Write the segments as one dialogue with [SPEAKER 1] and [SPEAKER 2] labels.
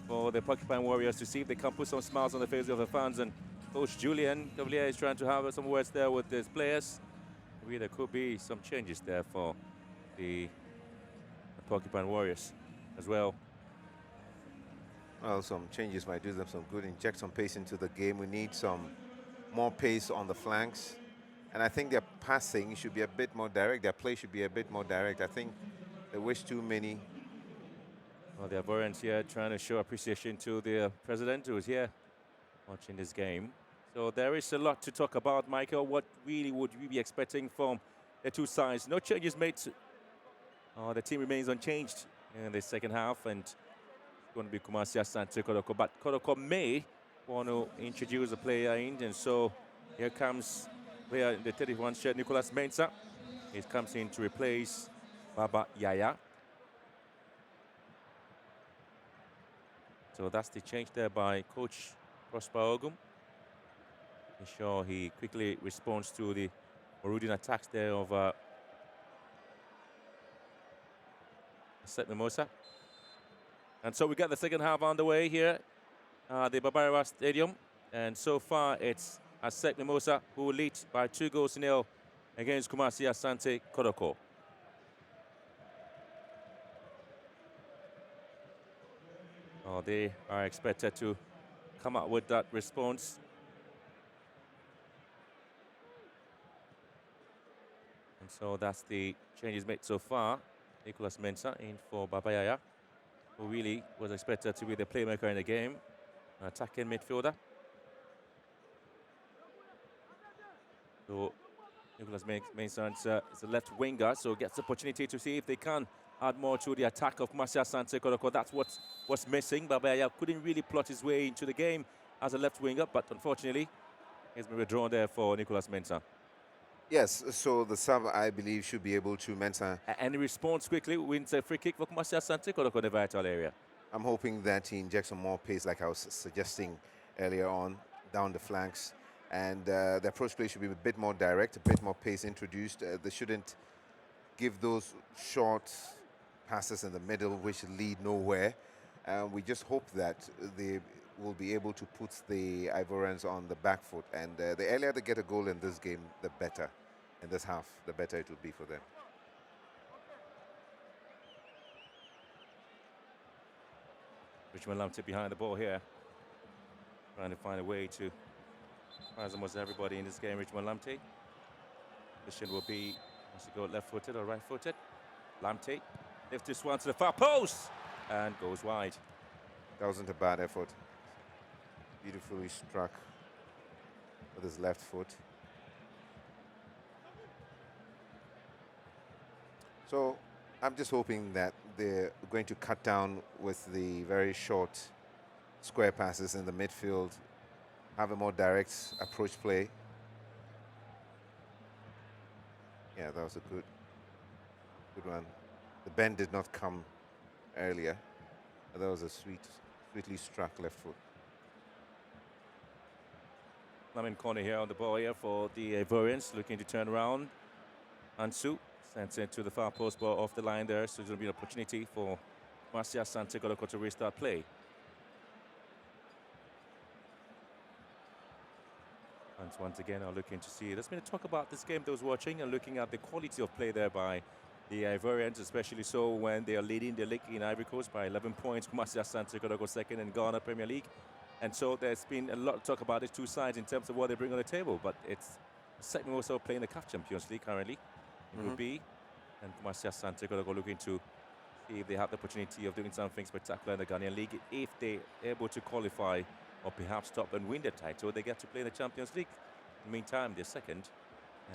[SPEAKER 1] for the Porcupine Warriors to see if they can put some smiles on the faces of the fans. And Coach Julian Cavalier is trying to have some words there with his players. Maybe there could be some changes there for the Porcupine Warriors as well.
[SPEAKER 2] Well, some changes might do them some good, inject some pace into the game. We need some more pace on the flanks. And I think their passing should be a bit more direct. Their play should be a bit more direct. I think they wish too many.
[SPEAKER 1] Well, the Ivorians here trying to show appreciation to the president who is here watching this game. So there is a lot to talk about, Michael. What really would we be expecting from the two sides? No changes made. The team remains unchanged in the second half, and it's going to be Kumasi Asante KOTOKO. But KOTOKO may want to introduce a player in, and so here comes player in the 31 shirt, Nicolas Mensah. He comes in to replace Baba Yaya. So that's the change there by Coach Prosper Ogum. Ensure he quickly responds to the Morudin attacks there of ASEC Mimosa. And so we got the second half underway here at the Babarawa Stadium. And so far it's ASEC Mimosa who leads by 2-0 against Kumasi Asante KOTOKO. Oh, they are expected to come up with that response. And so that's the changes made so far. Nicolas Mensah in for Babayaya, who really was expected to be the playmaker in the game, an attacking midfielder. So Nicolas Mensah is a left winger, so gets the opportunity to see if they can add more to the attack of Kumasi Asante KOTOKO. That's what's missing. Babayaya couldn't really plot his way into the game as a left winger, but unfortunately, he's been withdrawn there for Nicolas Mensah.
[SPEAKER 2] Yes, so the sub, I believe, should be able to Mensah.
[SPEAKER 1] And he responds quickly, wins a free kick for Kumasi Asante KOTOKO in the vital area.
[SPEAKER 2] I'm hoping that he injects some more pace, like I was suggesting earlier on, down the flanks. And the approach play should be a bit more direct, a bit more pace introduced. They shouldn't give those short passes in the middle, which lead nowhere. We just hope that they will be able to put the Ivorians on the back foot. And the earlier they get a goal in this game, the better. In this half, the better it will be for them.
[SPEAKER 1] Richmond Lamptey behind the ball here, trying to find a way to surprise almost everybody in this game. Richmond Lamptey. Position will be, wants to go left-footed or right-footed. Lamptey lifts this one to the far post and goes wide.
[SPEAKER 2] That wasn't a bad effort. Beautifully struck with his left foot. So I'm just hoping that they're going to cut down with the very short square passes in the midfield, have a more direct approach play. Yeah, that was a good one. The bend did not come earlier. That was a sweetly struck left foot.
[SPEAKER 1] Lamin corner here on the ball here for the Ivorians, looking to turn around. Ansu sends it to the far post, ball off the line there, so there's going to be an opportunity for Kumasi Asante KOTOKO to restart play. And once again, I'm looking to see. There's been a talk about this game those watching and looking at the quality of play there by the Ivorians, especially so when they are leading the league in Ivory Coast by 11 points. Kumasi Asante KOTOKO second in Ghana Premier League. And so there's been a lot of talk about these two sides in terms of what they bring on the table. But it's second also playing the CAF Champions League currently. It would be. And Kumasi Asante KOTOKO looking to see if they have the opportunity of doing something spectacular in the Ghanaian League. If they're able to qualify or perhaps top and win the title, they get to play in the Champions League. In the meantime, they're second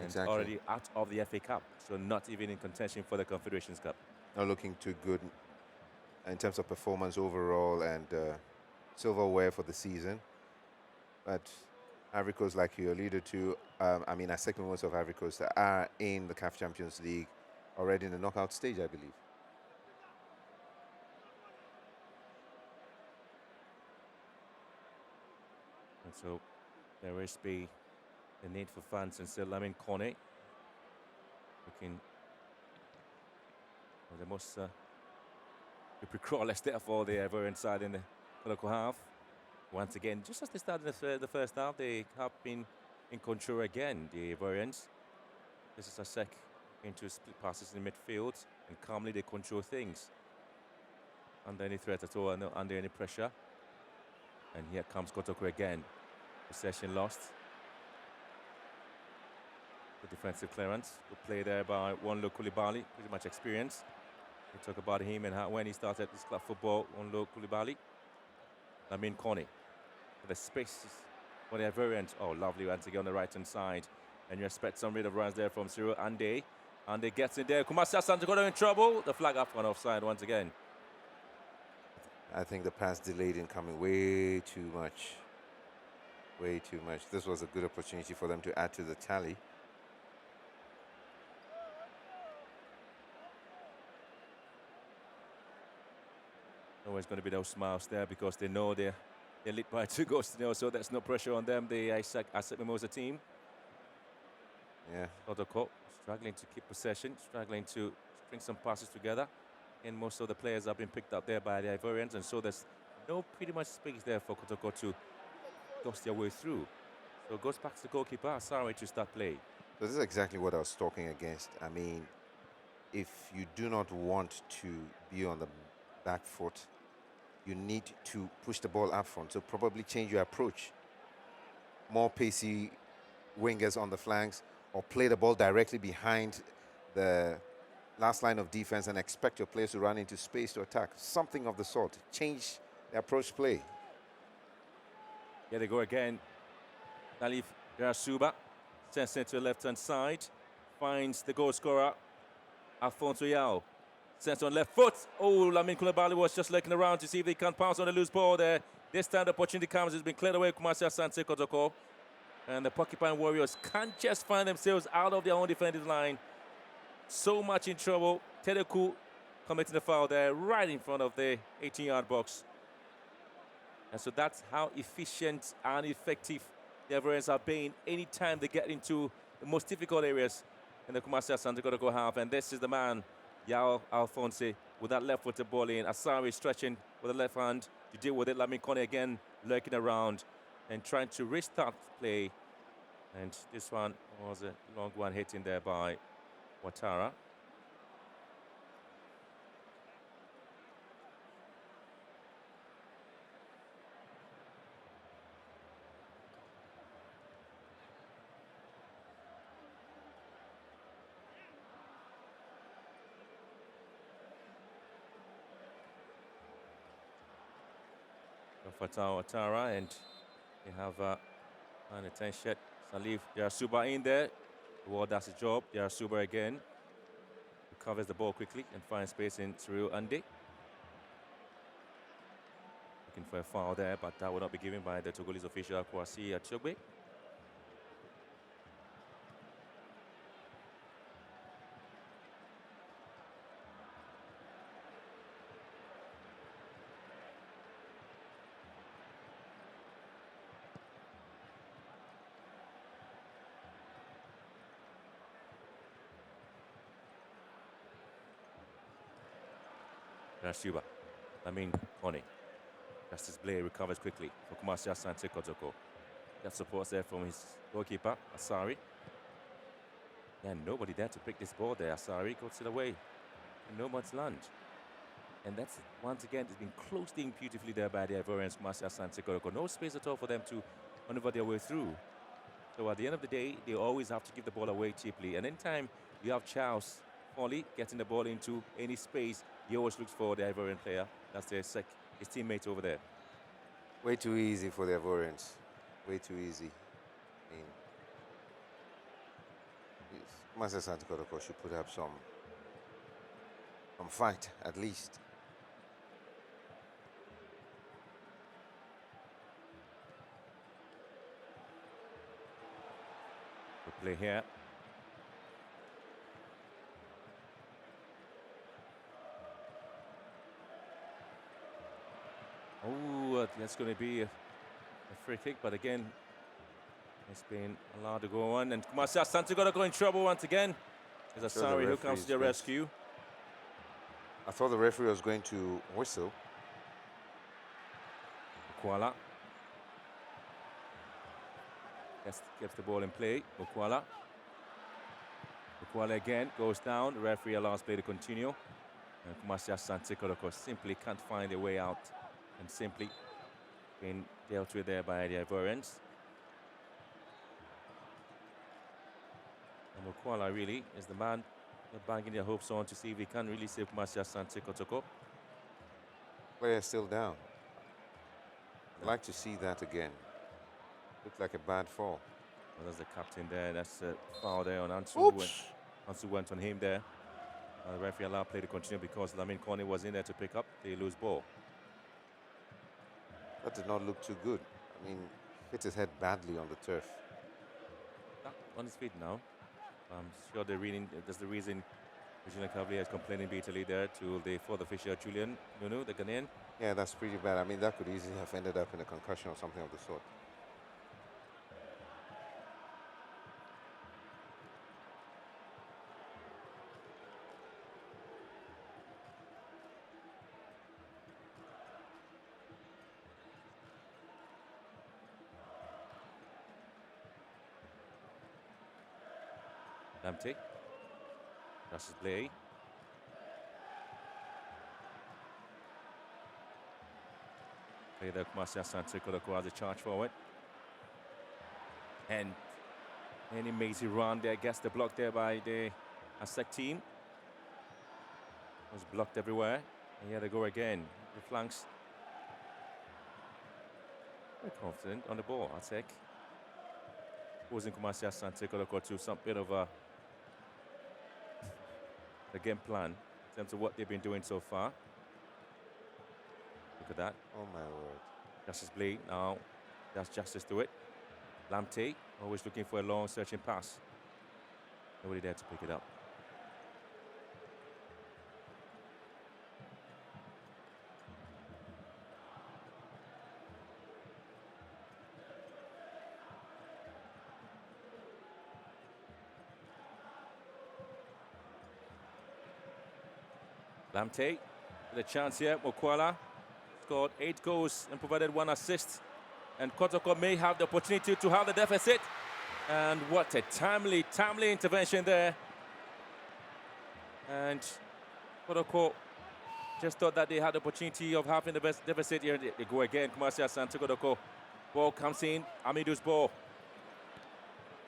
[SPEAKER 1] and already out of the FA Cup, so not even in contention for the Confederations Cup.
[SPEAKER 2] Not looking too good in terms of performance overall and silverware for the season. But Ivory Coast, like you alluded to, ASEC Mimosa of Ivory Coast are in the CAF Champions League already in the knockout stage, I believe.
[SPEAKER 1] And so there is the need for fans, and still Lamin Kone looking the most crawlers there for the Ivorian side in the Kotoko half. Once again, just as they started the first half, they have been in control again, the Ivorians. This is ASEC into split passes in the midfield, and calmly they control things. Under any threat at all, no, under any pressure. And here comes KOTOKO again. Possession lost. The defensive clearance. Good play there by Wonlo Koulibaly, pretty much experienced. We talk about him and how when he started this club football, Wonlo Koulibaly. Lamine Kone. The space for the variant. Oh, lovely once again on the right-hand side. And you expect some rate of runs there from Cyril Ande. Ande gets in there. Kumasi Asante in trouble. The flag up on offside once again.
[SPEAKER 2] I think the pass delayed in coming way too much. Way too much. This was a good opportunity for them to add to the tally.
[SPEAKER 1] Always going to be those smiles there because they know they're lead by 2 goals, so there's no pressure on them. The ASEC Mimosa team.
[SPEAKER 2] Yeah.
[SPEAKER 1] KOTOKO struggling to keep possession, struggling to string some passes together. And most of the players have been picked up there by the Ivorians, and so there's no pretty much space there for KOTOKO to toss their way through. So it goes back to the goalkeeper, Asari, to start play.
[SPEAKER 2] So this is exactly what I was talking against. I mean, if you do not want to be on the back foot, you need to push the ball up front. So probably change your approach. More pacey wingers on the flanks, or play the ball directly behind the last line of defense and expect your players to run into space to attack. Something of the sort. Change the approach play.
[SPEAKER 1] Here they go again. Nalif Yarasuba sends it to the left-hand side. Finds the goal scorer, Alfonso Yao. Sends on left foot. Oh, Lamine Koulibaly was just looking around to see if they can pounce on the loose ball there. This time the opportunity comes. It's been cleared away. Kumasi Asante KOTOKO. And the Porcupine Warriors can't just find themselves out of their own defensive line. So much in trouble. Tedeku committing the foul there right in front of the 18-yard box. And so that's how efficient and effective the Ivorians are being anytime they get into the most difficult areas in the Kumasi Asante KOTOKO half. And this is the man, Yao Alphonse, with that left-footed ball in. Asari stretching with the left hand to deal with it. Lamine Kone again lurking around and trying to restart play. And this one was a long one hit in there by Ouattara. Fatah Ouattara, and you have an attention. Salif Yarasuba in there. The wall does the job. Yarasuba again recovers the ball quickly and finds space in Cyril Ande. Looking for a foul there, but that will not be given by the Togolese official Kwasi Achogbe. Yarasuba, Kone. Justice Blair recovers quickly for Kumasi Asante KOTOKO. That supports there from his goalkeeper, Asari. And nobody there to pick this ball there. Asari goes it away. And no one's land. And that's, once again, it's been closed in beautifully there by the Ivorians, Kumasi Asante KOTOKO. No space at all for them to maneuver their way through. So at the end of the day, they always have to give the ball away cheaply. And anytime you have Charles Foley getting the ball into any space, he always looks for the Ivorian player. That's his teammate over there.
[SPEAKER 2] Way too easy for the Ivorians. Way too easy. I mean, Kumasi Asante KOTOKO should put up some fight, at least.
[SPEAKER 1] Good play here. Oh, that's going to be a free kick, but again, it's been allowed to go on. And Kumasi Asante KOTOKO in trouble once again. There's Asari who comes to the rescue.
[SPEAKER 2] I thought the referee was going to whistle.
[SPEAKER 1] Mukwala. Gets the ball in play. Mukwala. Mukwala again goes down. The referee allows play to continue. And Kumasi Asante Kotoko simply can't find a way out and simply being dealt with there by the Ivorians. And Mukwala really is the man they're banging their hopes on to see if he can really save Kumasi Asante Kotoko.
[SPEAKER 2] Player still down. I'd like to see that again. Looked like a bad fall.
[SPEAKER 1] Well, there's the captain there. That's a foul there on Ansu.
[SPEAKER 2] Oops.
[SPEAKER 1] Ansu went on him there. The referee allowed play to continue because Lamin Kone was in there to pick up the loose ball.
[SPEAKER 2] That did not look too good. I mean, hit his head badly on the turf.
[SPEAKER 1] On his feet now. I'm sure that's the reason Julian Cavalier is complaining bitterly there to the fourth official, Julian Nunu, the Ghanaian.
[SPEAKER 2] Yeah, that's pretty bad. I mean, that could easily have ended up in a concussion or something of the sort.
[SPEAKER 1] Empty. Justice Blay. Play there, Kumasi Asante Kotoko as a charge forward. And an amazing run there, gets the block there by the ASEC team. Was blocked everywhere. And here they go again. The flanks. Very confident on the ball, ASEC. Posing Kumasi Asante Kotoko to some bit of a game plan in terms of what they've been doing so far. Look at that.
[SPEAKER 2] Oh, my word.
[SPEAKER 1] Justice Blade now does justice to it. Lamte always looking for a long searching pass. Nobody there to pick it up. Lamte with a chance here. Mukwala scored 8 goals and provided 1 assist. And Kotoko may have the opportunity to have the deficit. And what a timely intervention there. And Kotoko just thought that they had the opportunity of having the best deficit here. They go again. Kumasi Asante Kotoko. Ball comes in. Amidu's ball.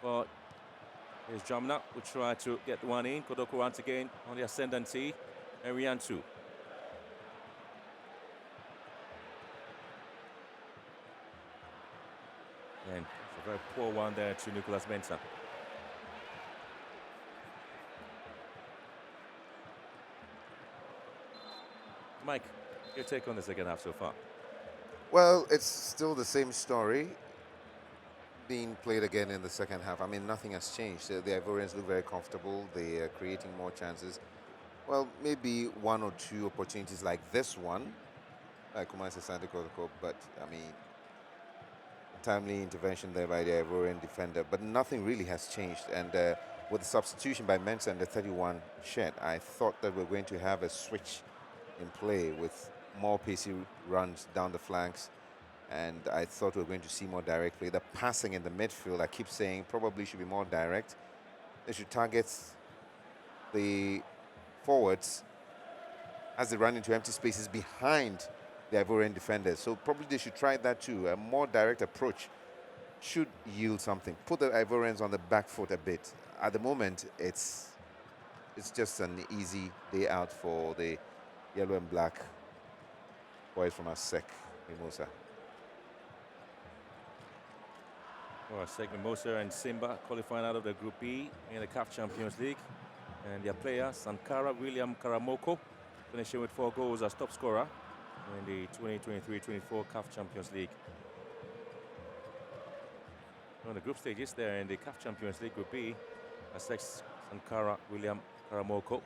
[SPEAKER 1] But here's Jamna, who tried to get one in. Kotoko once again on the ascendancy. And Riansu. And it's a very poor one there to Nicolas Mensah. Mike, your take on the second half so far?
[SPEAKER 2] Well, it's still the same story being played again in the second half. I mean, nothing has changed. The Ivorians look very comfortable. They are creating more chances. Well, maybe 1 or 2 opportunities like this one, like Kumasi Asante Kotoko, but I mean, timely intervention there by the Ivorian defender, but nothing really has changed. And with the substitution by Mensah and the 31 shed, I thought that we're going to have a switch in play with more pacey runs down the flanks, and I thought we were going to see more direct play. The passing in the midfield, I keep saying, probably should be more direct. They should target the forwards as they run into empty spaces behind the Ivorian defenders. So probably they should try that too. A more direct approach should yield something. Put the Ivorians on the back foot a bit. At the moment, it's just an easy day out for the yellow and black boys from ASEC Mimosa.
[SPEAKER 1] Well, ASEC Mimosa and Simba qualifying out of the Group B in the CAF Champions League. And their player, Sankara William Karamoko, finishing with 4 goals as top scorer in the 2023-24 CAF Champions League. On the group stages there in the CAF Champions League Group B, ASEC Sankara William Karamoko.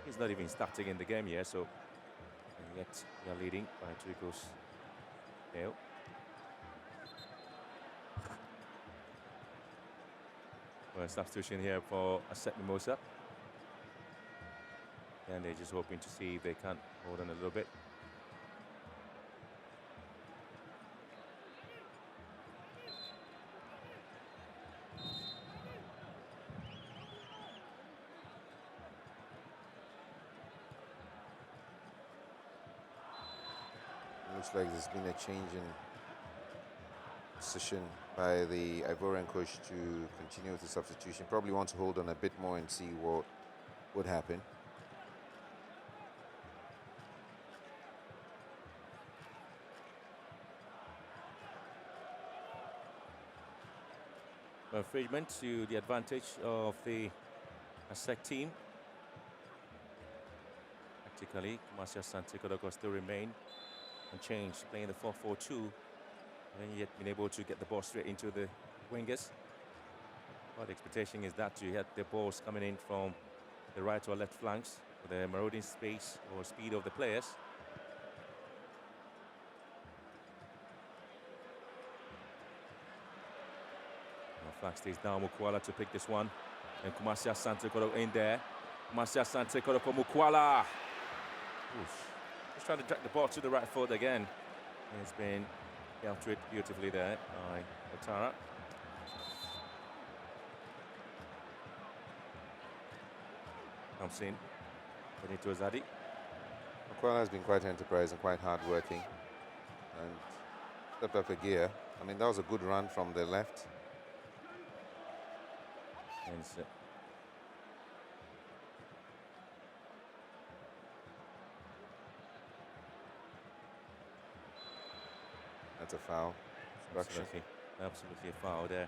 [SPEAKER 1] He's not even starting in the game yet, so and yet they are leading by 2 goals. Nil. Well, substitution here for ASEC Mimosa. And they're just hoping to see if they can hold on a little bit.
[SPEAKER 2] Looks like there's been a change in decision by the Ivorian coach to continue with the substitution. Probably want to hold on a bit more and see what would happen.
[SPEAKER 1] Infringement to the advantage of the ASEC team. Practically, Kumasi Asante Kotoko still remain unchanged, playing the 4-4-2, and yet been able to get the ball straight into the wingers. But the expectation is that you had the balls coming in from the right or left flanks with the marauding space or speed of the players. Flag stays down, Mukwala to pick this one. And Kumasi Asante Kotoko in there. Kumasi Asante Kotoko, Mukwala. Just trying to drag the ball to the right foot again. And it's been dealt with beautifully there by Otara. Comes in. Benito Zadi.
[SPEAKER 2] Mukwala has been quite enterprising, quite hard-working, and stepped up a gear. I mean, that was a good run from the left.
[SPEAKER 1] And
[SPEAKER 2] that's a foul.
[SPEAKER 1] Absolutely a foul there.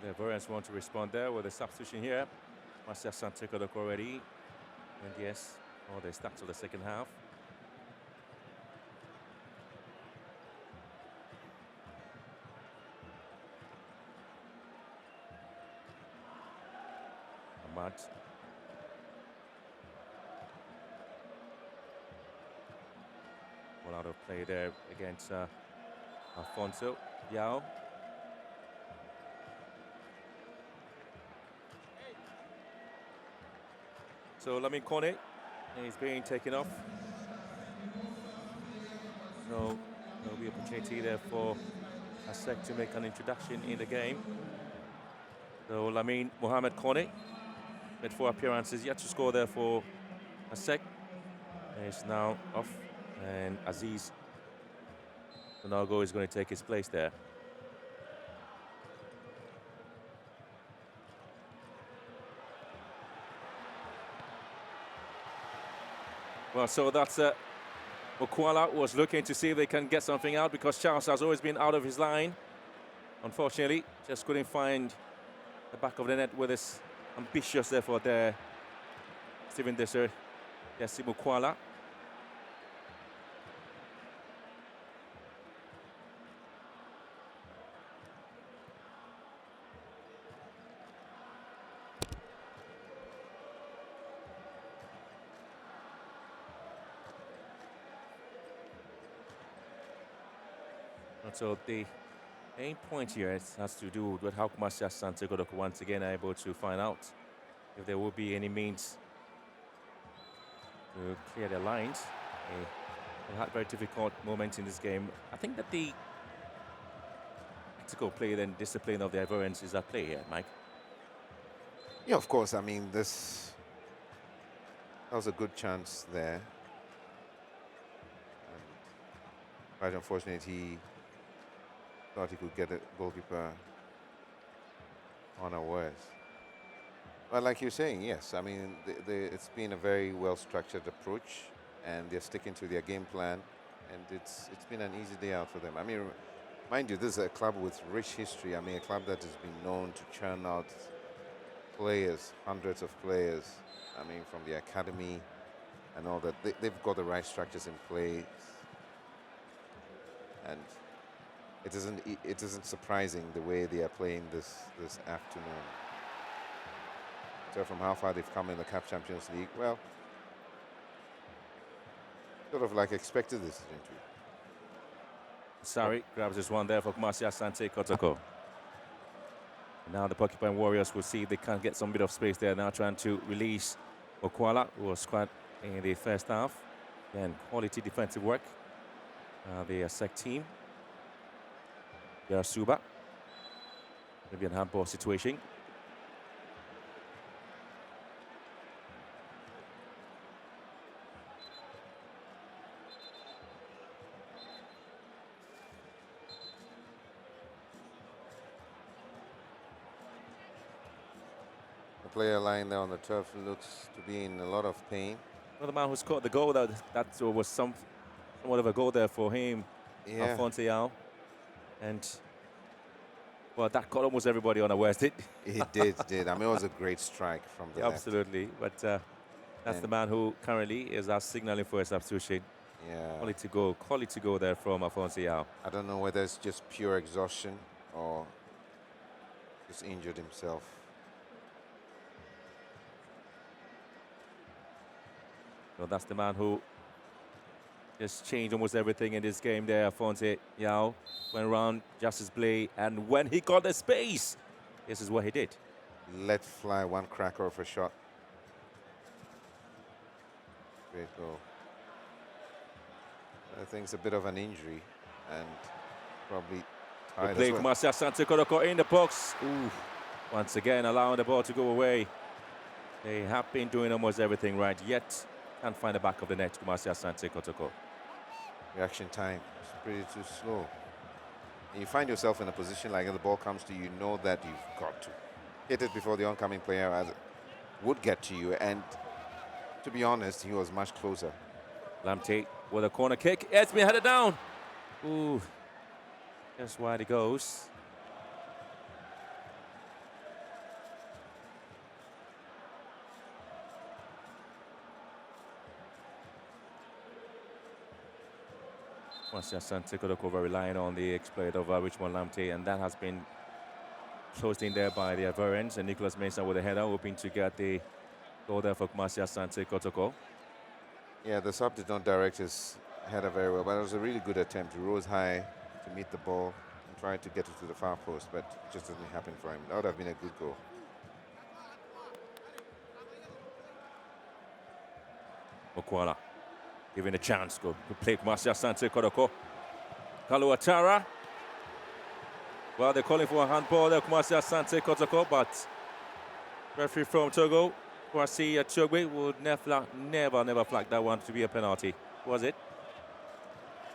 [SPEAKER 1] The Ivorians want to respond there with a substitution here. Kumasi Asante Kotoko already. And yes, they start to the second half. Ahmad. Well out of play there against Alfonso Yao. So Lamin Kone is being taken off. So there'll be opportunity there for ASEC to make an introduction in the game. So Lamin Mohamed Kone made 4 appearances, yet to score there for ASEC. Is now off, and Aziz Sonago is going to take his place there. Well, so that's Mukwala was looking to see if they can get something out, because Charles has always been out of his line. Unfortunately, just couldn't find the back of the net with his ambitious effort there. Steven Desser, Yassi Mukwala. So the main point here has to do with how Kumasi Asante Kotoko once again are able to find out if there will be any means to clear their lines. They had very difficult moments in this game. I think that the tactical play and discipline of the Ivorians is at play here, Mike.
[SPEAKER 2] Yeah, of course. I mean, that was a good chance there. Quite unfortunate, he thought he could get the goalkeeper unawares. Well, like you're saying, yes. I mean, it's been a very well-structured approach, and they're sticking to their game plan, and it's been an easy day out for them. I mean, mind you, this is a club with rich history. I mean, a club that has been known to churn out players, hundreds of players. I mean, from the academy and all that. They've got the right structures in place, and it isn't surprising the way they are playing this afternoon. So from how far they've come in the CAF Champions League, well, sort of like expected this, didn't we?
[SPEAKER 1] Sorry, grabs this one there for Kumasi Asante Kotoko. Now the Porcupine Warriors will see if they can get some bit of space there. Now trying to release Okwala, who was squad in the first half. Again, quality defensive work. The ASEC team. Yarasuba. Maybe a handball situation.
[SPEAKER 2] The player lying there on the turf looks to be in a lot of pain.
[SPEAKER 1] Well, the man who scored the goal, that was somewhat of a goal there for him,
[SPEAKER 2] Yeah.
[SPEAKER 1] Alphonse Yao. And, well, that caught almost everybody unawares, did
[SPEAKER 2] It did. I mean, it was a great strike from the left.
[SPEAKER 1] Absolutely. But that's the man who currently is our signaling for a substitution.
[SPEAKER 2] Yeah.
[SPEAKER 1] Quality goal there from Alphonse Yao.
[SPEAKER 2] I don't know whether it's just pure exhaustion or just injured himself.
[SPEAKER 1] So that's the man who just changed almost everything in this game there. Alphonse Yao went around Justice Blay, and when he got the space, this is what he did.
[SPEAKER 2] Let fly one cracker of a shot. Great goal. I think it's a bit of an injury and probably tired as well.
[SPEAKER 1] Marcia Sante KOTOKO in the box. Ooh. Once again, allowing the ball to go away. They have been doing almost everything right, yet can't find the back of the net. Marcia Sante KOTOKO.
[SPEAKER 2] Reaction time is pretty too slow. And you find yourself in a position like if the ball comes to you, know that you've got to hit it before the oncoming player would get to you. And to be honest, he was much closer.
[SPEAKER 1] Lamptey with a corner kick. It's been headed down. Ooh, just wide it goes. Marcia Sante KOTOKO relying on the exploit of Richmond Lamptey, and that has been closed in there by the Ivorians. And Nicholas Mensah with a header, hoping to get the goal there for Marcia Sante KOTOKO.
[SPEAKER 2] Yeah, the sub did not direct his header very well, but it was a really good attempt. He rose high to meet the ball and tried to get it to the far post, but it just didn't happen for him. That would have been a good goal.
[SPEAKER 1] Okwala giving a chance. Go to play Marcia Sante KOTOKO. Kaluatara. Well, they're calling for a handball there, Marcia Sante KOTOKO, but referee from Togo, Kwasi Chogwe, would never flag that one to be a penalty. Was it?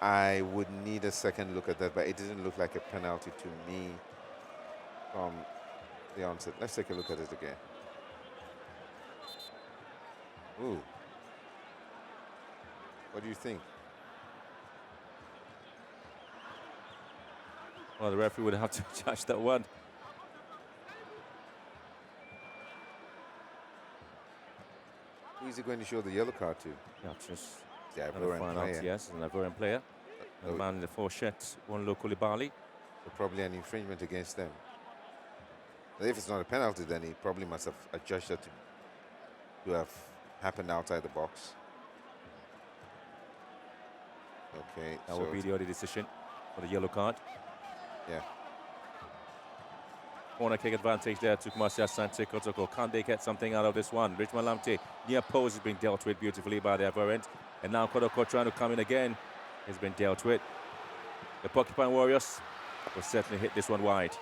[SPEAKER 2] I would need a second look at that, but it didn't look like a penalty to me from the onset. Let's take a look at it again. Ooh. What do you think?
[SPEAKER 1] Well, the referee would have to judge that one.
[SPEAKER 2] Who is he going to show the yellow card to?
[SPEAKER 1] Yeah, just
[SPEAKER 2] The Ivorian player.
[SPEAKER 1] yes, an Ivorian player. The man in the 4 shirts, one local Bali.
[SPEAKER 2] So probably an infringement against them. But if it's not a penalty, then he probably must have adjudged that to have happened outside the box. Okay,
[SPEAKER 1] That
[SPEAKER 2] so
[SPEAKER 1] will be the only decision for the yellow card.
[SPEAKER 2] yeah.
[SPEAKER 1] Corner kick advantage there to Marcia Sante KOTOKO. Can they get something out of this one? Richmond Lamptey, near post, has been dealt with beautifully by the other end. And now KOTOKO trying to come in again. Has been dealt with. The Porcupine Warriors will certainly hit this one wide.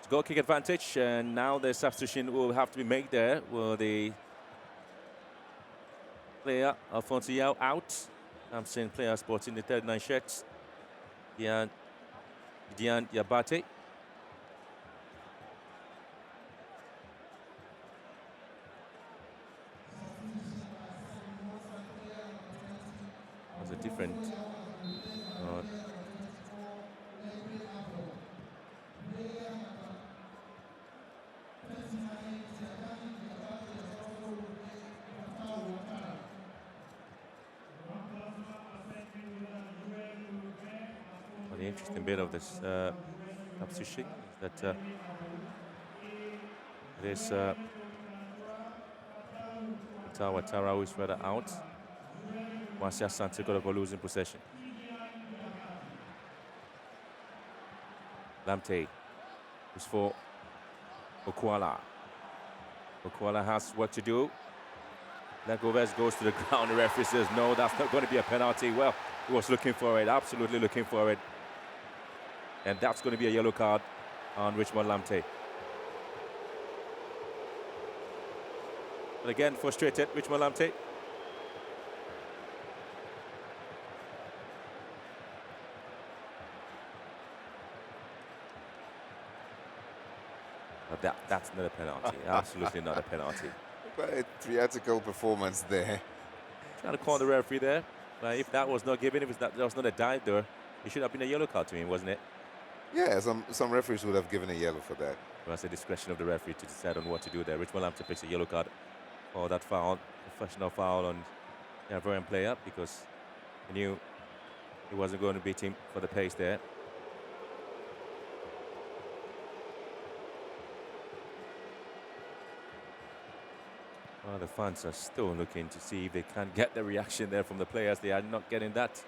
[SPEAKER 1] Goal kick advantage, and now the substitution will have to be made there. Will the player Alphonse Yao out? I'm seeing player sporting the 39 shirts. Dian Yabate. That's a different. Well, the interesting bit of this substitution is that it is Tara who is further out. Marcia Santa Kotoko losing possession. Lamte is for Okwala. Okwala has work to do. Legoves goes to the ground. The referee says, no, that's not going to be a penalty. Well, he was looking for it, absolutely looking for it. And that's going to be a yellow card on Richmond Lamte. But again, frustrated, Richmond Lamte. But that's not a penalty, absolutely not a penalty.
[SPEAKER 2] But a theatrical performance there.
[SPEAKER 1] Trying to call the referee there. But if that was not given, if that was not a dive there, it should have been a yellow card to him, wasn't it?
[SPEAKER 2] Yeah, some referees would have given a yellow for that.
[SPEAKER 1] Well, that's the discretion of the referee to decide on what to do there. Richmond Lamte picks a yellow card for that foul, professional foul on the Ivorian player, because he knew he wasn't going to beat him for the pace there. Well, the fans are still looking to see if they can get the reaction there from the players. They are not getting that.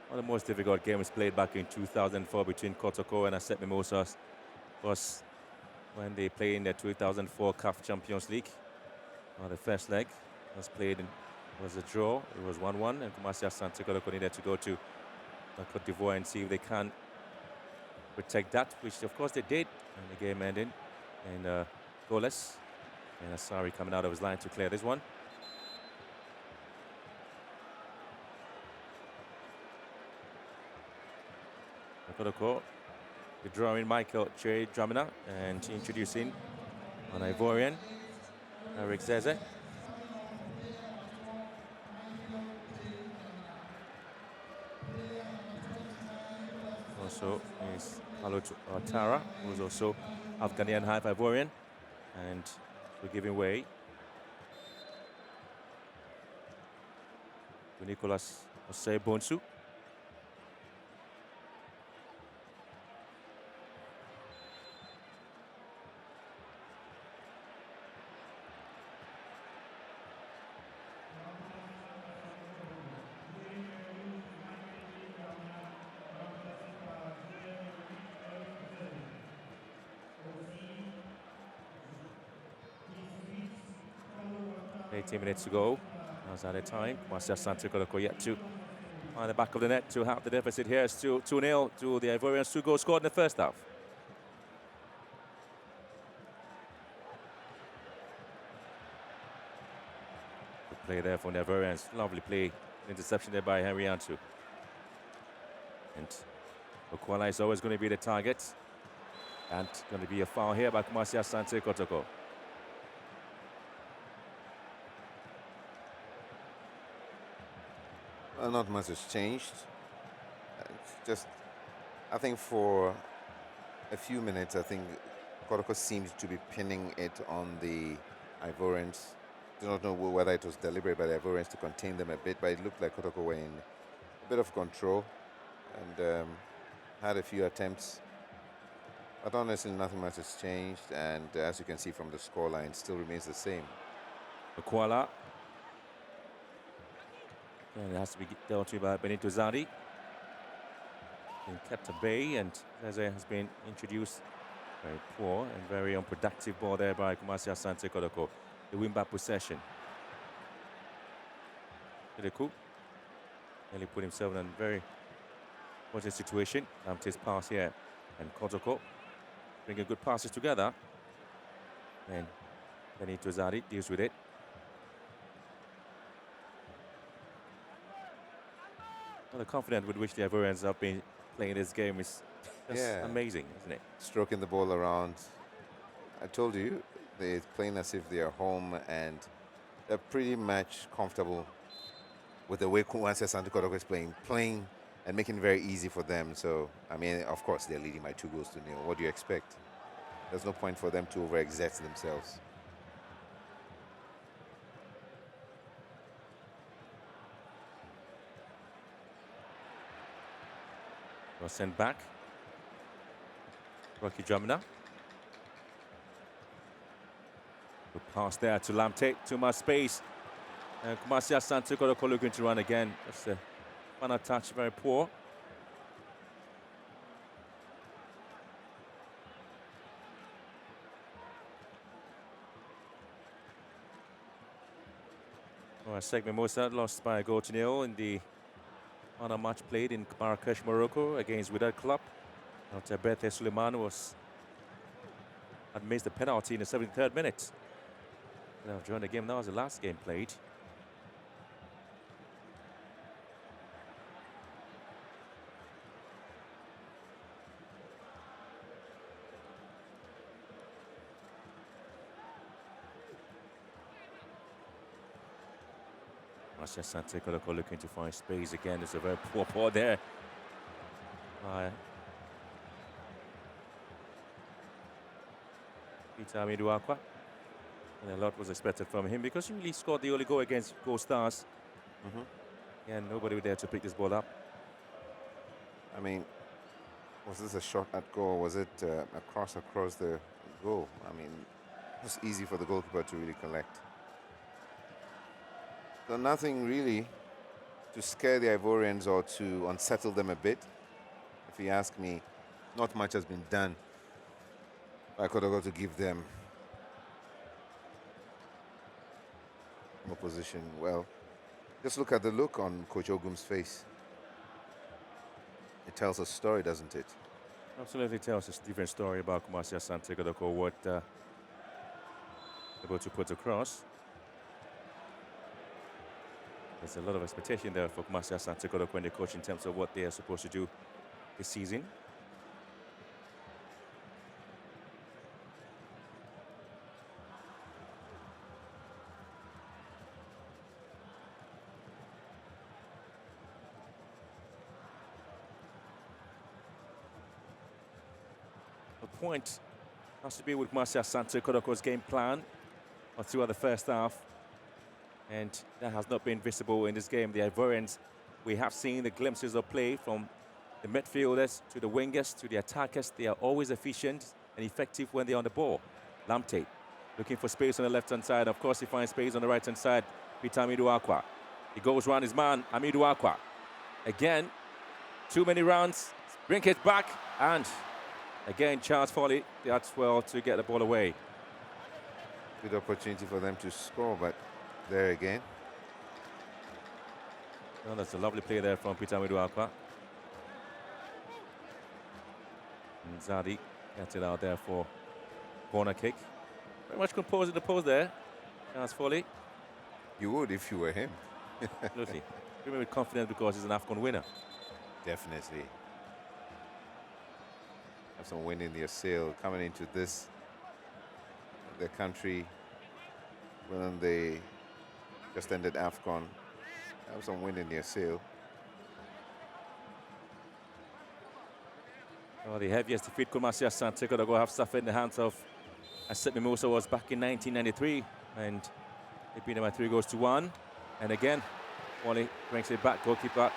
[SPEAKER 1] One of the most difficult games played back in 2004 between KOTOKO and ASEC Mimosas was when they played in the 2004 CAF Champions League. The first leg was a draw. It was 1-1, and Kumasi Asante Kotoko needed to go to Cote d'Ivoire and see if they can protect that, which of course they did. And the game ended in goalless. And Asari coming out of his line to clear this one. Kotoko withdrawing Michael J. Dramina and introducing an Ivorian, Eric Zeze. Also is Alo Tara, who's also Afghanian half Ivorian, and we're giving way to Nicolas Osei Bonsu. Minutes to go. That's at a time. Marcia Santa Kotoko yet to find the back of the net to half the deficit here. It's still 2-0 to the Ivorians. 2 goals scored in the first half. Good play there from the Ivorians. Lovely play. Interception there by Henry Antu. And Okwala is always going to be the target. And going to be a foul here by Marcia Santa Kotoko.
[SPEAKER 2] Not much has changed. It's just, I think for a few minutes, I think KOTOKO seems to be pinning it on the Ivorians. Do not know whether it was deliberate by the Ivorians to contain them a bit, but it looked like KOTOKO were in a bit of control and had a few attempts. But honestly, nothing much has changed, and as you can see from the scoreline, still remains the same.
[SPEAKER 1] Okwala. And it has to be dealt with by Benito Zadi. Been kept at bay, and Zeze has been introduced. Very poor and very unproductive ball there by Kumasi Asante Kotoko. The win-back possession. Kotoko nearly put himself in a very fortunate situation. His pass here, and Kotoko bringing good passes together. And Benito Zadi deals with it. Well, the confidence with which the Ivorians have been playing this game is just amazing, isn't it?
[SPEAKER 2] Stroking the ball around. I told you, they're playing as if they're home, and they're pretty much comfortable with the way Kumasi Asante Kotoko is playing and making it very easy for them. So, I mean, of course, they're leading by 2 goals to nil. What do you expect? There's no point for them to overexert themselves.
[SPEAKER 1] Was sent back. Rocky Jamina. Good pass there to Lamte. Too much space. And Kumasi Asante Kotoko looking to run again. That's a final touch, very poor. ASEC Mimosa lost by a goal to nil in the final match played in Marrakesh, Morocco against Wydad Club. After Berthe Suleiman had missed the penalty in the 73rd minute. Now joined the game. That was the last game played. Kumasi Asante Kotoko looking to find space again. It's a very poor ball there. Peter Amiduakwa. And a lot was expected from him because he really scored the only goal against Gold Stars. And nobody was there to pick this ball up.
[SPEAKER 2] I mean, was this a shot at goal? Was it a cross across the goal? I mean, it was easy for the goalkeeper to really collect. So nothing really to scare the Ivorians or to unsettle them a bit. If you ask me, not much has been done by KOTOKO to give them more position. Well, just look at the look on Coach Ogum's face. It tells a story, doesn't it?
[SPEAKER 1] Absolutely tells a different story about Kumasi Asante Kotoko, what able to put across. There's a lot of expectation there for Kumasi Asante Kotoko and the coach in terms of what they are supposed to do this season. The point has to be with Kumasi Asante Kotoko's game plan throughout the first half. And that has not been visible in this game. The Ivorians, we have seen the glimpses of play from the midfielders to the wingers to the attackers. They are always efficient and effective when they're on the ball. Lamte looking for space on the left-hand side. Of course, he finds space on the right-hand side. Peter Amiduakwa. He goes round his man, Amiduakwa. Again, too many rounds. Bring it back. And again, Charles Foley does well to get the ball away.
[SPEAKER 2] Good opportunity for them to score, but there again.
[SPEAKER 1] Well, that's a lovely play there from Peter Amiduakwa. And Zadi gets it out there for corner kick. Very much composed in the post there. Charles Foley.
[SPEAKER 2] You would if you were him.
[SPEAKER 1] Absolutely. Very with confidence because he's an AFCON winner.
[SPEAKER 2] Definitely. Have some wind in their sail coming into this, their country, when they just ended AFCON. Have some wind in their sail.
[SPEAKER 1] Well, the heaviest defeat Kumasi Asante Kotoko have suffered in the hands of ASEC Mimosa was back in 1993, and they beat them by 3-1. And again, Wally brings it back, goalkeeper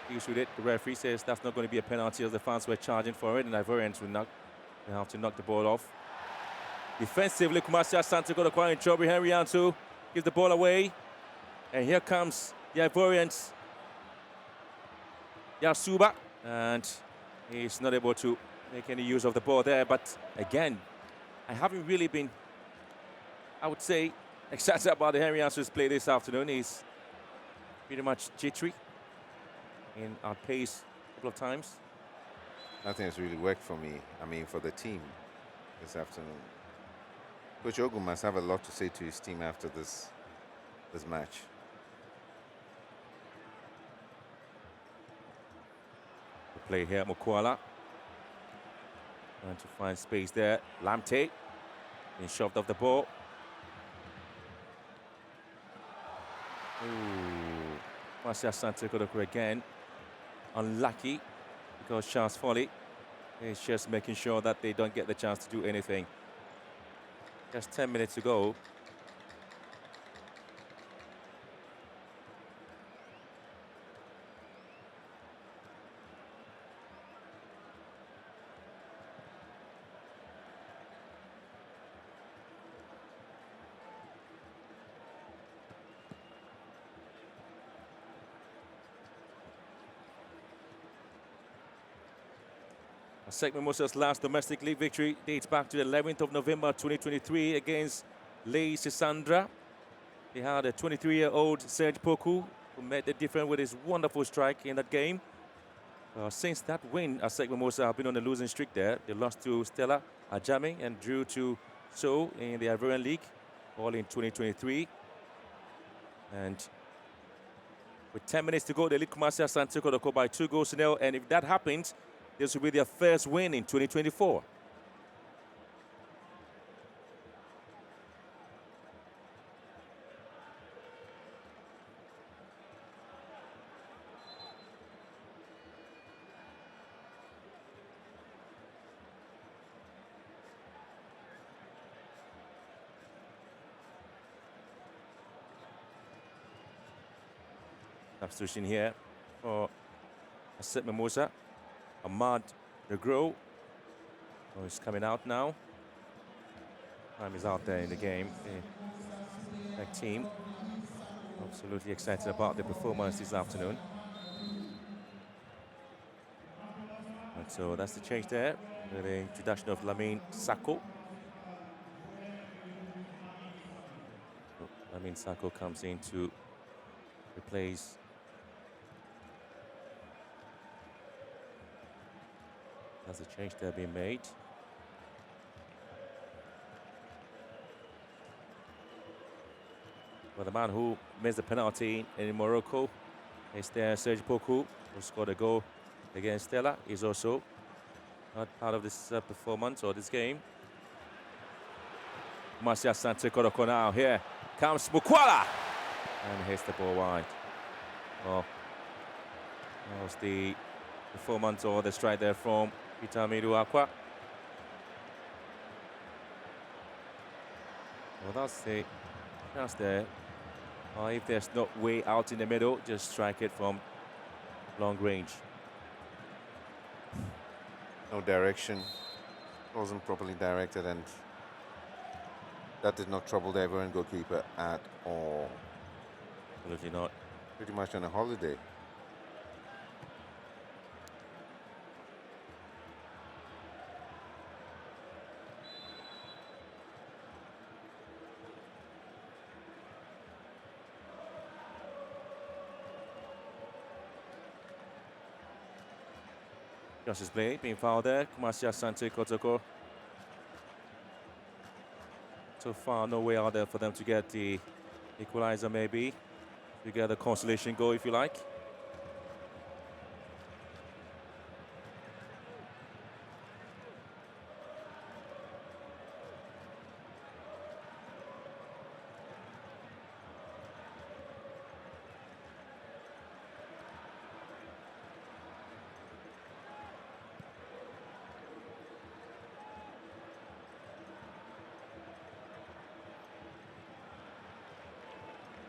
[SPEAKER 1] deals with it. The referee says that's not going to be a penalty as the fans were charging for it, and Ivorians will have to knock the ball off. Defensively, Kumasi Asante Kotoko in trouble. Henry Antu gives the ball away, and here comes the Ivorians. Yasuba, and he's not able to make any use of the ball there. But again, I haven't really been, I would say, excited about the Henry Antu's play this afternoon. He's pretty much jittery in our pace a couple of times.
[SPEAKER 2] Nothing has really worked for me, I mean, for the team this afternoon. Coach Ogum must have a lot to say to his team after this match.
[SPEAKER 1] The play here, Mukwala. Trying to find space there. Lamte being shoved off the ball. Ooh. Marcia Santa Kodoko again. Unlucky because Charles Foley is just making sure that they don't get the chance to do anything. Just 10 minutes to go. ASEC Mimosa's last domestic league victory dates back to the 11th of November 2023 against Lei Sisandra. He had a 23-year-old Serge Poku who made the difference with his wonderful strike in that game. Since that win, ASEC Mimosa have been on a losing streak there. They lost to Stella Ajami and drew to So in the Ivorian League, all in 2023. And with 10 minutes to go, they lead Kumasi Asante Kotoko by 2-0. And if that happens, this will be their first win in 2024. Substitution here for ASEC Mimosa. Ahmad Negro, oh, he's coming out now. Time is out there in the game. The team absolutely excited about the performance this afternoon. And so that's the change there with the introduction of Lamine Sako. So Lamine Sako comes in to replace There's a change there being made. Well, the man who missed the penalty in Morocco is there, Serge Poku, who scored a goal against Stella. He's also not part of this performance or this game. Marcia Santa Kodoko now. Here comes Mukwala and hits the ball wide. Well, that was the performance or the strike there from Itamiru Akwa. Well, that's the chance there. If there's no way out in the middle, just strike it from long range.
[SPEAKER 2] No direction. Wasn't properly directed, and that did not trouble the Ivorian goalkeeper at all.
[SPEAKER 1] Absolutely not.
[SPEAKER 2] Pretty much on a holiday.
[SPEAKER 1] Justice play being fouled there. Kumasi Asante Kotoko. So far, no way out there for them to get the equalizer, maybe. To get the consolation goal, if you like.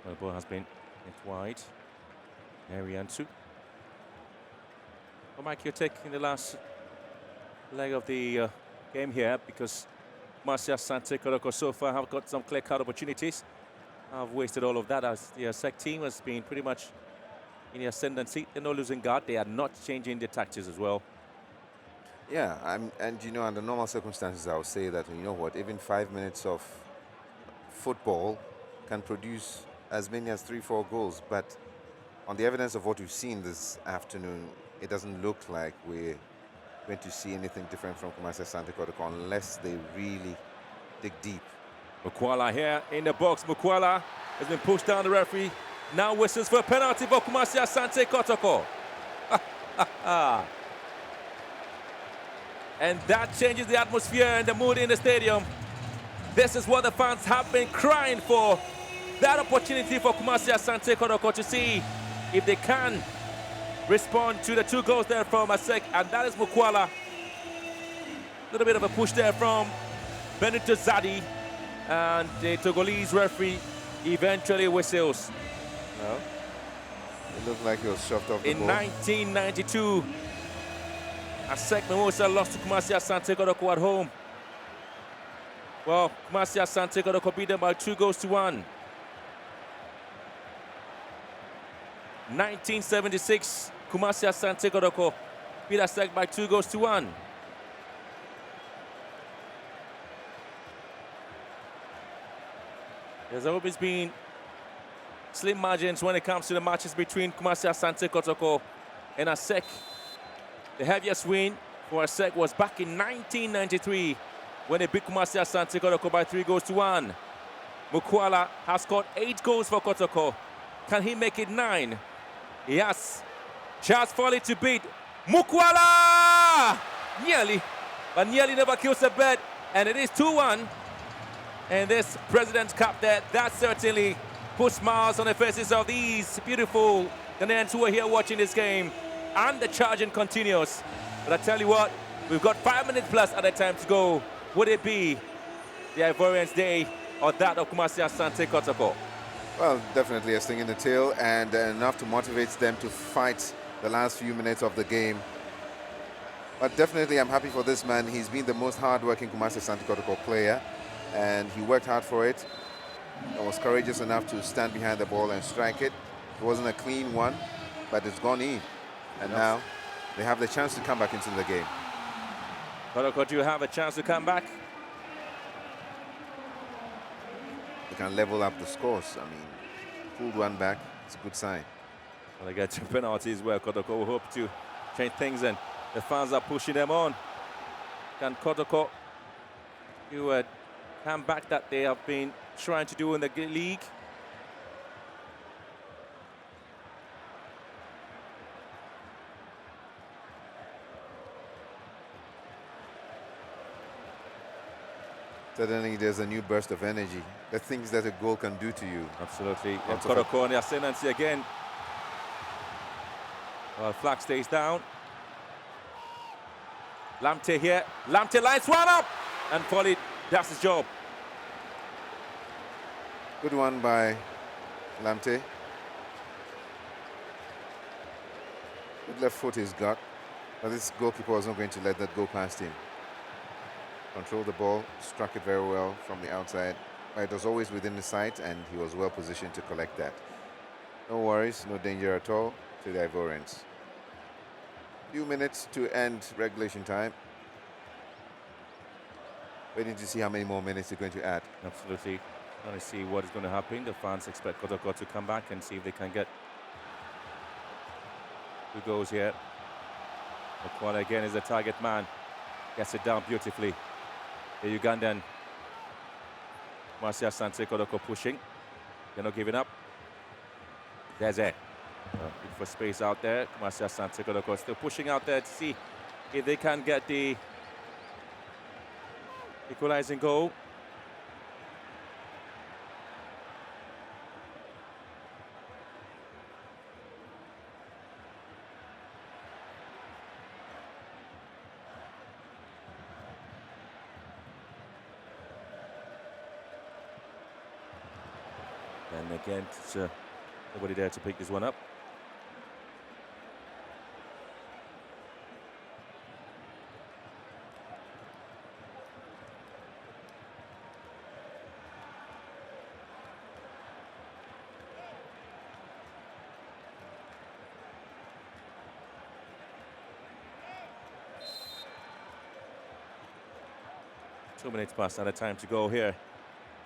[SPEAKER 1] The ball has been hit wide. Ariantu. Well, Mike, your take in the last leg of the game here, because Marcia Sante Kodoko so far have got some clear-cut opportunities. I've wasted all of that as the ASEC team has been pretty much in the ascendancy. They're not losing guard. They are not changing their tactics as well.
[SPEAKER 2] Yeah, and you know, under normal circumstances, I would say that, you know what, even 5 minutes of football can produce as many as 3-4 goals, but on the evidence of what we've seen this afternoon, it doesn't look like we're going to see anything different from Kumasi Asante Kotoko unless they really dig deep.
[SPEAKER 1] Mukwala here in the box. Mukwala has been pushed down. The referee now whistles for a penalty for Kumasi Asante Kotoko. And that changes the atmosphere and the mood in the stadium. This is what the fans have been crying for. That opportunity for Kumasi Asante Kotoko to see if they can respond to the 2 goals there from ASEC, and that is Mukwala. A little bit of a push there from Benito Zadi, and the Togolese referee eventually whistles.
[SPEAKER 2] Well, it looked like he was shoved off the
[SPEAKER 1] In
[SPEAKER 2] ball.
[SPEAKER 1] 1992, ASEC Mimosa lost to Kumasi Asante Kotoko at home. Well, Kumasi Asante Kotoko beat them by 2-1. 1976, Kumasi Asante Kotoko beat ASEC by 2-1. There's always been slim margins when it comes to the matches between Kumasi Asante Kotoko and ASEC. The heaviest win for ASEC was back in 1993 when they beat Kumasi Asante Kotoko by 3-1. Mukwala has scored 8 goals for Kotoko. Can he make it 9? Yes. Charles Foley to beat Mukwala! Nearly, but nearly never kills a bird. And it is 2-1. And this President's Cup there, that certainly puts smiles on the faces of these beautiful Ghanaians who are here watching this game. And the charging continues. But I tell you what, we've got 5 minutes plus at the time to go. Would it be the Ivorians' day or that of Kumasi Asante Kotoko?
[SPEAKER 2] Well, definitely a sting in the tail, and enough to motivate them to fight the last few minutes of the game. But definitely I'm happy for this man. He's been the most hard-working Kumasi Asante Kotoko player, and he worked hard for it. He was courageous enough to stand behind the ball and strike it. It wasn't a clean one, but it's gone in. And now they have the chance to come back into the game.
[SPEAKER 1] Kotoko, do you have a chance to come back?
[SPEAKER 2] They can level up the scores. I mean, pulled one back, it's a good sign.
[SPEAKER 1] Well, they get 2 penalties where Kotoko will hope to change things, and the fans are pushing them on. Can Kotoko do a comeback that they have been trying to do in the league?
[SPEAKER 2] Suddenly there's a new burst of energy. The things that a goal can do to you.
[SPEAKER 1] Absolutely. And
[SPEAKER 2] Lots of
[SPEAKER 1] Kotoko on the ascendancy again. Well, flag stays down. Lamte here. Lamte lines one up. And Foley does his job.
[SPEAKER 2] Good one by Lamte. Good left foot he's got. But this goalkeeper was not going to let that go past him. Controlled the ball, struck it very well from the outside. But it was always within the sight, and he was well positioned to collect that. No worries, no danger at all to the Ivorians. Few minutes to end regulation time. Waiting to see how many more minutes they're going to add.
[SPEAKER 1] Absolutely. Trying to see what is going to happen. The fans expect Kotoko to come back and see if they can get 2 goals here. Mukwala again is the target man. Gets it down beautifully. The Ugandan Kumasi Asante Kotoko pushing. They're not giving up. There's it. Looking for space out there. Kumasi Asante Kotoko still pushing out there to see if they can get the equalizing goal. And again, it's nobody there to pick this one up. Two minutes past out of time to go here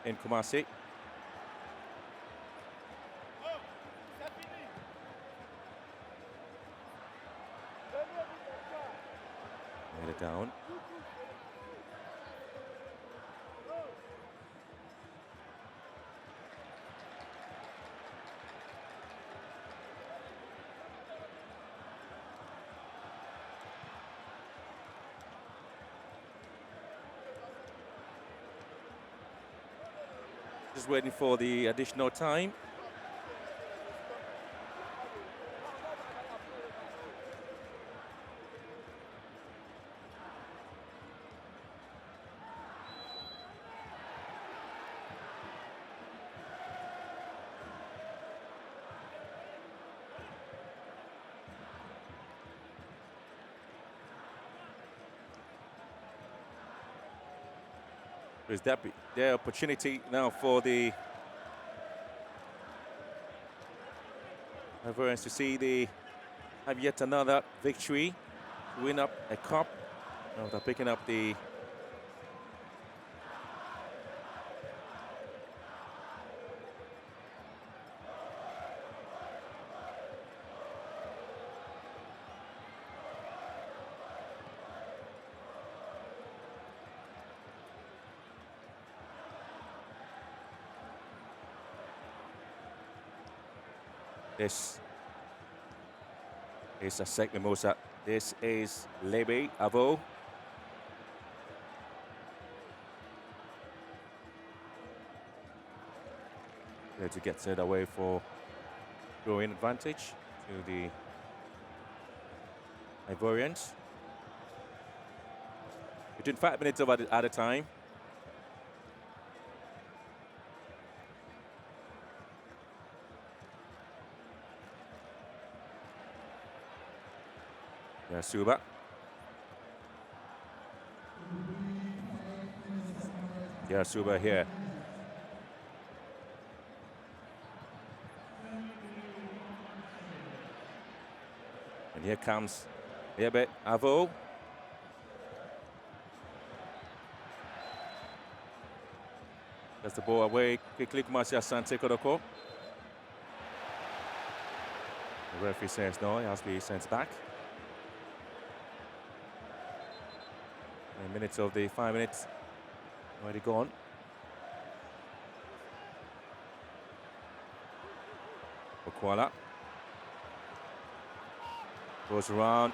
[SPEAKER 1] in Kumasi. Made it down. Just waiting for the additional time. So is that their opportunity now for the Ivorians to see they have yet another victory, to win up a cup after picking up the This is ASEC Mimosa. This is Lebe Avo. There to get set away for growing advantage to the Ivorians. Between 5 minutes of at a time. Suba. Suba here. And here comes Lebe Avo. Gets the ball away quickly. Kumasi Asante KOTOKO. The referee says no, it has to be sent back. Minutes of the 5 minutes already gone. Mukwala goes around.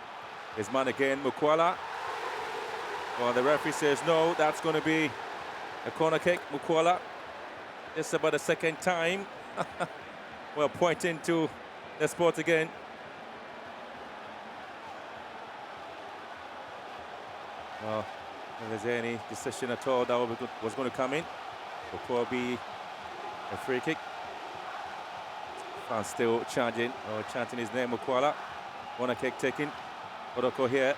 [SPEAKER 1] His man again, Mukwala. Well, the referee says no, that's going to be a corner kick. Mukwala, just about the second time. Well, pointing to the spot again. Well, if there's any decision at all that was going to come in, it will probably be a free kick. Fans still chanting his name, Mukwala. Corner kick taken. KOTOKO here.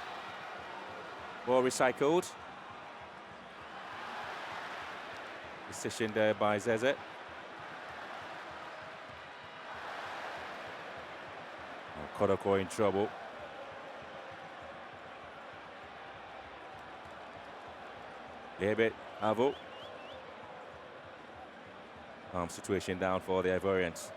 [SPEAKER 1] Ball recycled. Decision there by Zeze. KOTOKO in trouble. Lebe Avo. Situation down for the Ivorians.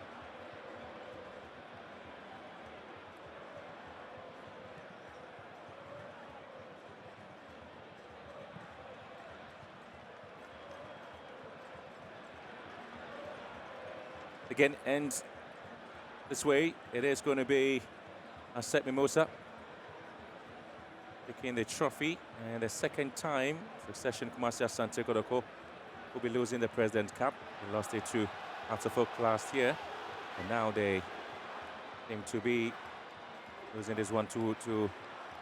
[SPEAKER 1] Again, ends this way. It is going to be ASEC Mimosa picking the trophy, and the second time succession Kumasi Asante KOTOKO will be losing the President's Cup. They lost it to ASEC last year, and now they seem to be losing this one to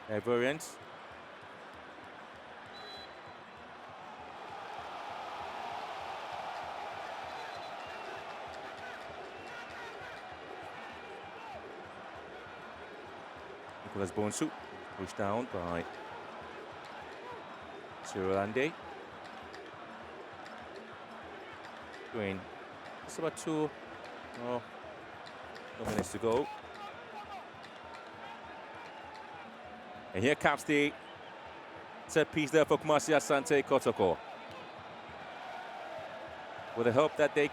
[SPEAKER 1] Ivorians. Nicolas Bonsu pushed down by Sirolande. It's about 2 minutes to go. And here comes the set piece there for Kumasi Asante KOTOKO. With the hope that they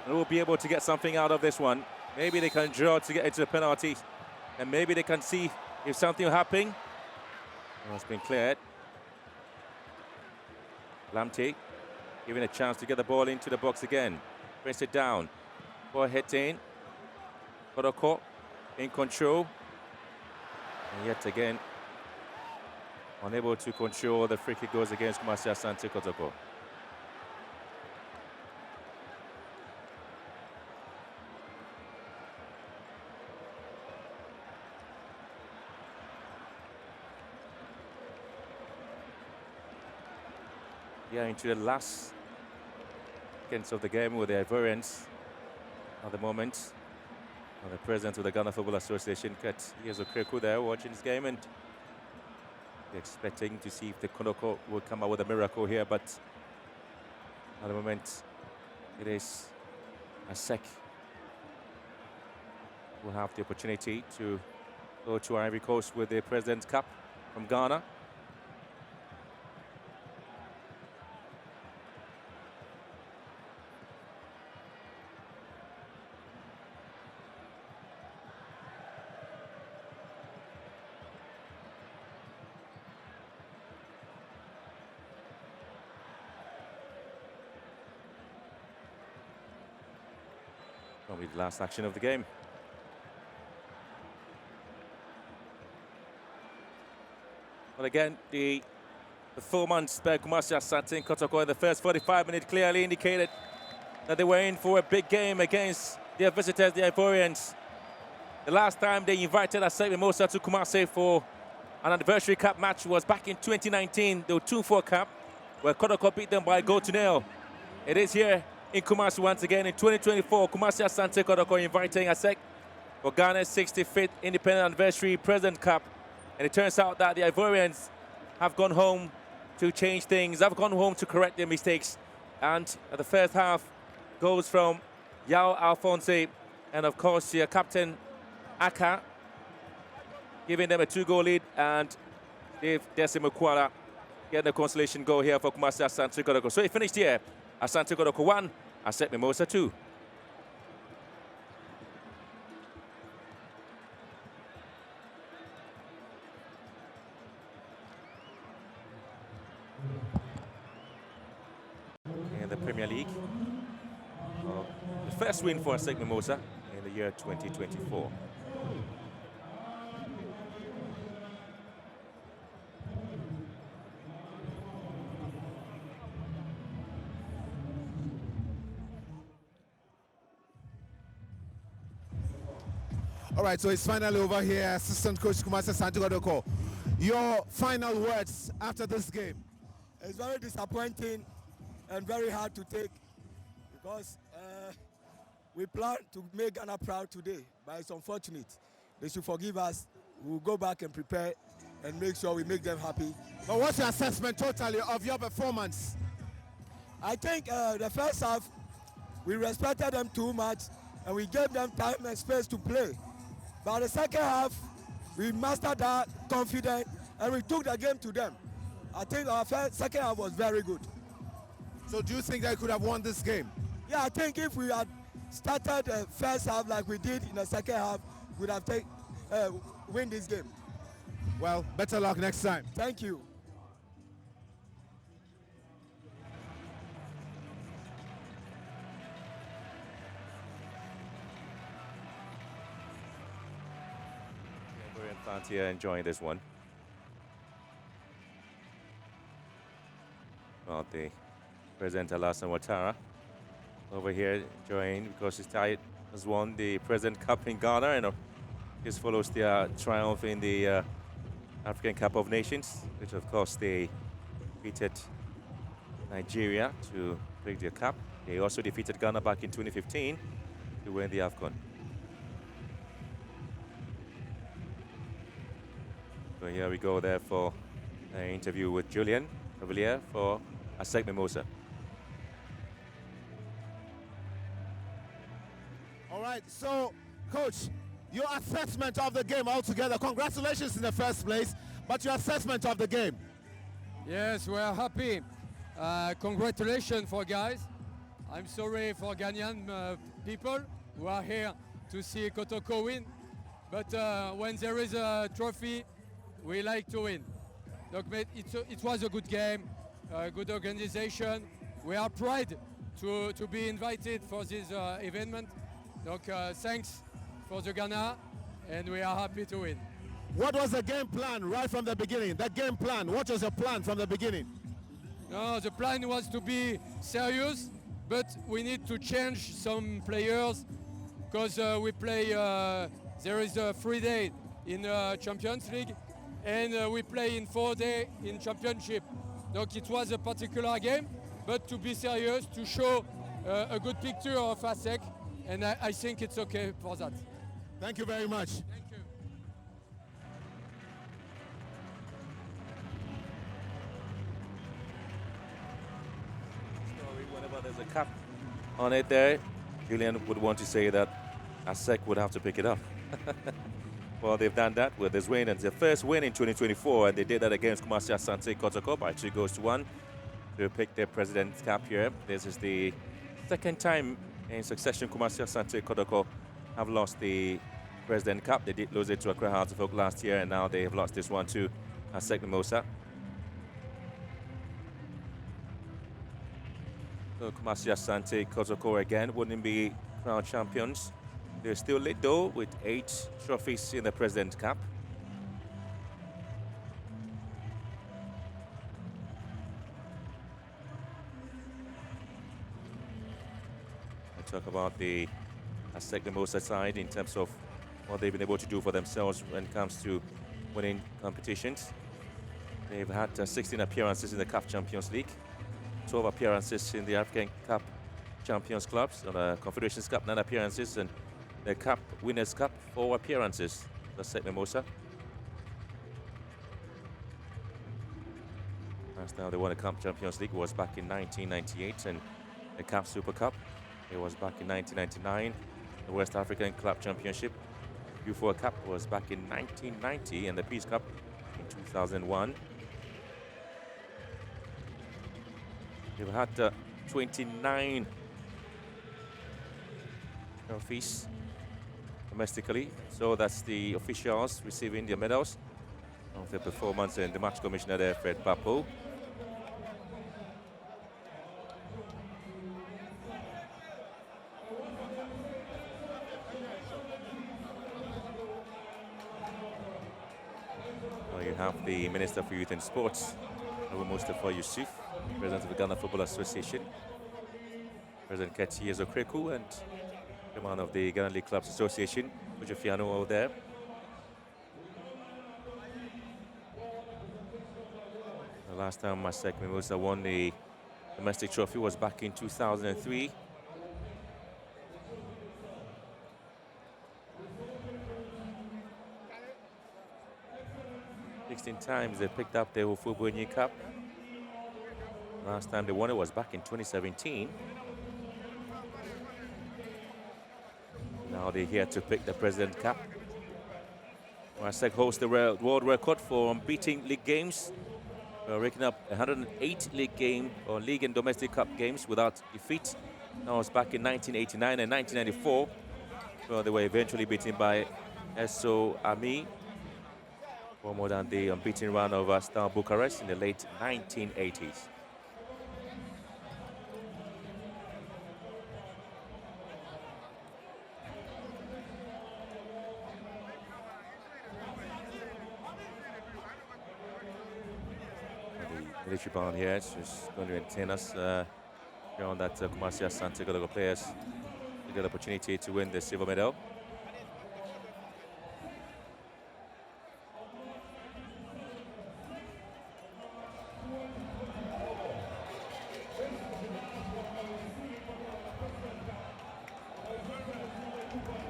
[SPEAKER 1] will be able to get something out of this one. Maybe they can draw to get into the penalty, and maybe they can see if something will happen. Well, it's been cleared. Lamte given a chance to get the ball into the box again. Press it down. Ball hit in. KOTOKO in control. And yet again, unable to control the free kick goes against Kumasi Asante KOTOKO. Yeah, into the last seconds of the game with the Ivorians at the moment. The president of the Ghana Football Association, Kat Yezo there watching this game, and expecting to see if the KOTOKO will come out with a miracle here, but At the moment, it is ASEC who will have the opportunity to go to Ivory Coast with the President's Cup from Ghana. Probably the last action of the game. But again, the performance by Kumasi Asante KOTOKO in the first 45 minutes clearly indicated that they were in for a big game against their visitors, the Ivorians. The last time they invited ASEC Mimosa to Kumasi for an anniversary cup match was back in 2019, the 2-4 Cup, where KOTOKO beat them by a goal to nil. It is here in Kumasi once again in 2024. Kumasi Asante KOTOKO inviting ASEC for Ghana's 65th Independent Anniversary President Cup. And it turns out that the Ivorians have gone home to change things, have gone home to correct their mistakes. And the first half goes from Yao Alphonse and, of course, the captain Aka, giving them a 2-goal lead. And Dave Desimukwala getting the consolation goal here for Kumasi Asante KOTOKO. So it finished here. Asante KOTOKO 1, ASEC Mimosa 2. In the Premier League, the first win for ASEC Mimosa in the year 2024.
[SPEAKER 3] All right, so it's finally over here. Assistant Coach Kumasi Asante KOTOKO, your final words after this game?
[SPEAKER 4] It's very disappointing and very hard to take because we plan to make Ghana proud today, but it's unfortunate. They should forgive us. We'll go back and prepare and make sure we make them happy.
[SPEAKER 3] But what's your assessment totally of your performance?
[SPEAKER 4] I think the first half, we respected them too much and we gave them time and space to play. But the second half, we mastered that confident and we took the game to them. I think our second half was very good.
[SPEAKER 3] So do you think they could have won this game?
[SPEAKER 4] Yeah, I think if we had started the first half like we did in the second half, we would have win this game.
[SPEAKER 3] Well, better luck next time.
[SPEAKER 4] Thank you.
[SPEAKER 1] Fans here enjoying this one. Well, the President Alassane Ouattara over here enjoying because his side has won the President Cup in Ghana, and this follows their triumph in the African Cup of Nations, which of course they defeated Nigeria to take their cup. They also defeated Ghana back in 2015 to win the AFCON. So here we go there for an interview with Julian Cavalier for ASEC Mimosa.
[SPEAKER 3] All right, so Coach, your assessment of the game altogether, congratulations in the first place, but your assessment of the game?
[SPEAKER 5] Yes, we are happy. Congratulations for guys. I'm sorry for Ghanaian people who are here to see KOTOKO win, but when there is a trophy, we like to win. Look, it was a good game, good organization. We are proud to be invited for this event. Look, thanks for the Ghana, and we are happy to win.
[SPEAKER 3] What was the game plan right from the beginning? The game plan, what was the plan from the beginning?
[SPEAKER 5] No, the plan was to be serious, but we need to change some players because we play, there is a 3-day in Champions League, and we play in 4-day in Championship. Donc it was a particular game, but to be serious, to show a good picture of ASEC, and I think it's okay for that.
[SPEAKER 3] Thank you very much.
[SPEAKER 5] Thank you.
[SPEAKER 1] Story whenever the cap on it there. Julian would want to say that ASEC would have to pick it up. Well, they've done that with this win, and it's their first win in 2024, and they did that against Kumasi Asante KOTOKO by 2-1 to pick their President's Cup here. This is the second time in succession Kumasi Asante KOTOKO have lost the President Cup. They did lose it to Accra Hearts of Oak last year, and now they have lost this one to ASEC Mimosa. So Kumasi Asante KOTOKO again wouldn't be crowned champions. They're still lit though with 8 trophies in the President's Cup. I talk about the ASEC Mimosa side in terms of what they've been able to do for themselves when it comes to winning competitions. They've had 16 appearances in the CAF Champions League, 12 appearances in the African Cup Champions Clubs, on the Confederations Cup 9 appearances, and the Cup Winners' Cup 4 appearances. ASEC Mimosa. Last time they won the Cup Champions League was back in 1998, and the CAF Super Cup, it was back in 1999. The West African Club Championship U4 Cup was back in 1990, and the Peace Cup in 2001. They've had 29 trophies domestically, so that's the officials receiving their medals of their performance, and the match commissioner there, Fred Papo. Well, you have the Minister for Youth and Sports, Abu Mustafa Yusuf, President of the Ghana Football Association, President Keti Ezokreku, and chairman of the Ghana League Clubs Association, Ujofiano, over there. The last time ASEC Mimosa won the domestic trophy was back in 2003. Sixteen times they picked up the Ufubunyi Cup. Last time they won it was back in 2017. Now they're here to pick the President Cup. ASEC holds the world record for unbeaten league games. We're raking up 108 league and domestic cup games without defeat. That was back in 1989 and 1994. Well, they were eventually beaten by SO Ami for more than the unbeaten run of Star Bucharest in the late 1980s. Military band here, it's just going to entertain us beyond that Kumasi Asante KOTOKO players to get the opportunity to win the silver medal.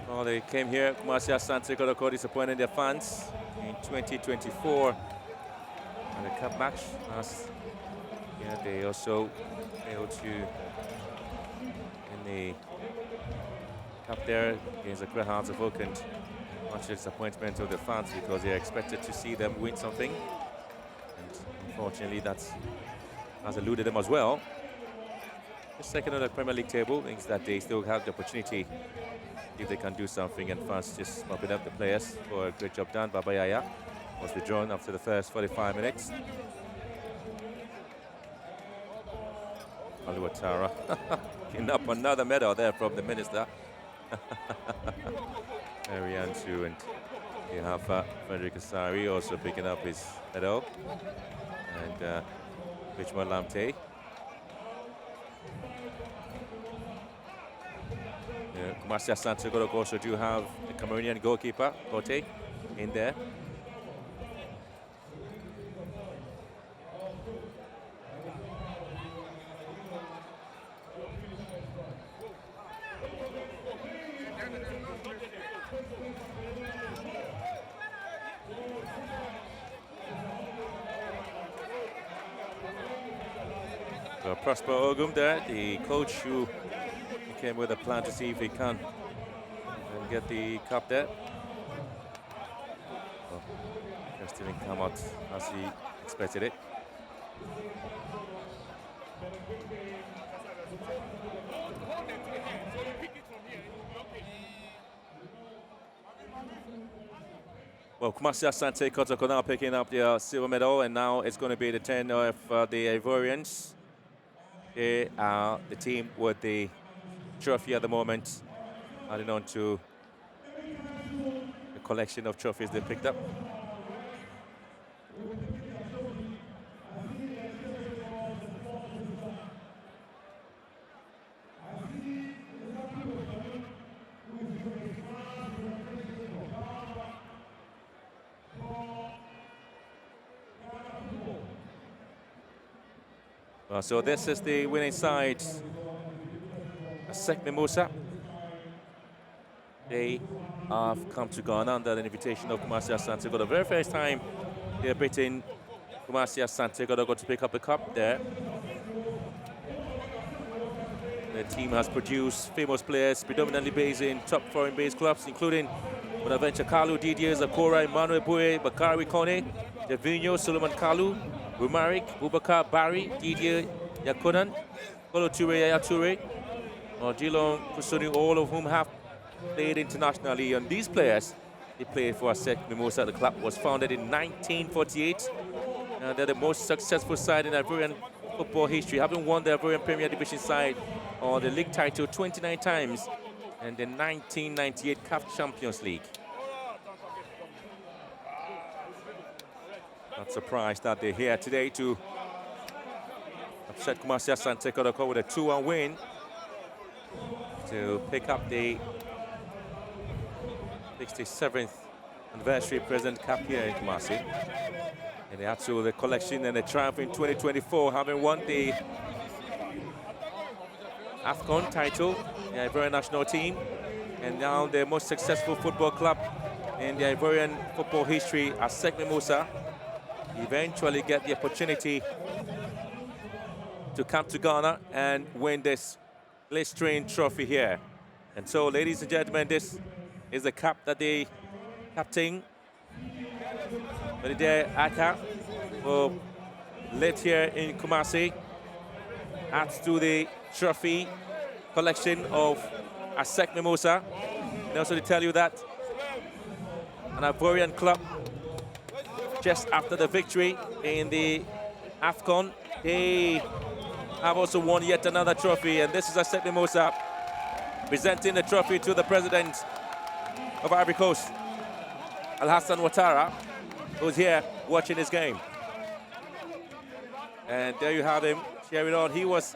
[SPEAKER 1] Well, they came here, Kumasi Asante KOTOKO, disappointing their fans in 2024. And the cup match last year, they also failed to win the cup there against the Accra Hearts of Oak, and much disappointment of the fans because they expected to see them win something. And unfortunately, that has eluded them as well. The second on the Premier League table means that they still have the opportunity if they can do something, and fans just mopping up the players for a great job done. Baba Yaya was withdrawn after the first 45 minutes. Aluatara picking up another medal there from the minister. Ariantu, and you have Frederick Asari also picking up his medal, and Richmond Lamte. Kumasi Asante KOTOKO also do have the Cameroonian goalkeeper, Kote, in there. Well, Prosper Ogum there, the coach who came with a plan to see if he can get the cup there. Well, just didn't come out as he expected it. Well, Kumasi Asante Kotoko now picking up the silver medal, and now it's going to be the turn of the Ivorians. They are the team with the trophy at the moment, adding on to the collection of trophies they picked up. So this is the winning side, ASEC Mimosa. They have come to Ghana under the invitation of Kumasi Asante. For the very first time, they're beating Kumasi Asante. Got to pick up the cup there. The team has produced famous players, predominantly based in top foreign-based clubs, including Bonaventure Kalu, Didier Zakora, Emmanuel Bouye, Bakari Kone, Devinho, Solomon Kalu, Rumarik, Bubakar Barry, Didier Yakunan, Kolo Toure, Yaya Toure, Geelong Kusuni, all of whom have played internationally. And these players, they played for ASEC Mimosa. The club was founded in 1948. They're the most successful side in Ivorian football history, having won the Ivorian Premier Division side or the league title 29 times and the 1998 CAF Champions League. Not surprised that they're here today to upset Kumasi Asante Kotoko with a 2-1 win to pick up the 67th anniversary President Cup here in Kumasi. And they add to the collection and the triumph in 2024, having won the AFCON title, the Ivorian national team, and now the most successful football club in the Ivorian football history, ASEC Mimosa, eventually get the opportunity to come to Ghana and win this blistering trophy here. And so, ladies and gentlemen, this is the cup that the captain, Benedict Aka, will lit here in Kumasi, adds to the trophy collection of ASEC Mimosa. And also to tell you that an Ivorian club, just after the victory in the AFCON, they have also won yet another trophy, and this is ASEC Mimosa presenting the trophy to the president of Ivory Coast, Alhassan Ouattara, who's here watching this game. And there you have him cheering on. He was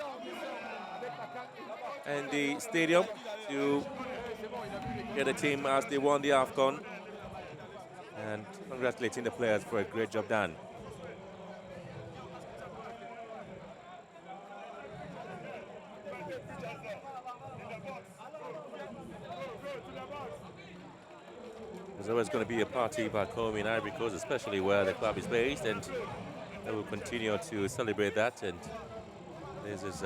[SPEAKER 1] in the stadium to get the team as they won the AFCON, and congratulating the players for a great job done. There's always going to be a party back home in Ivory Coast, especially where the club is based, and they will continue to celebrate that. And this is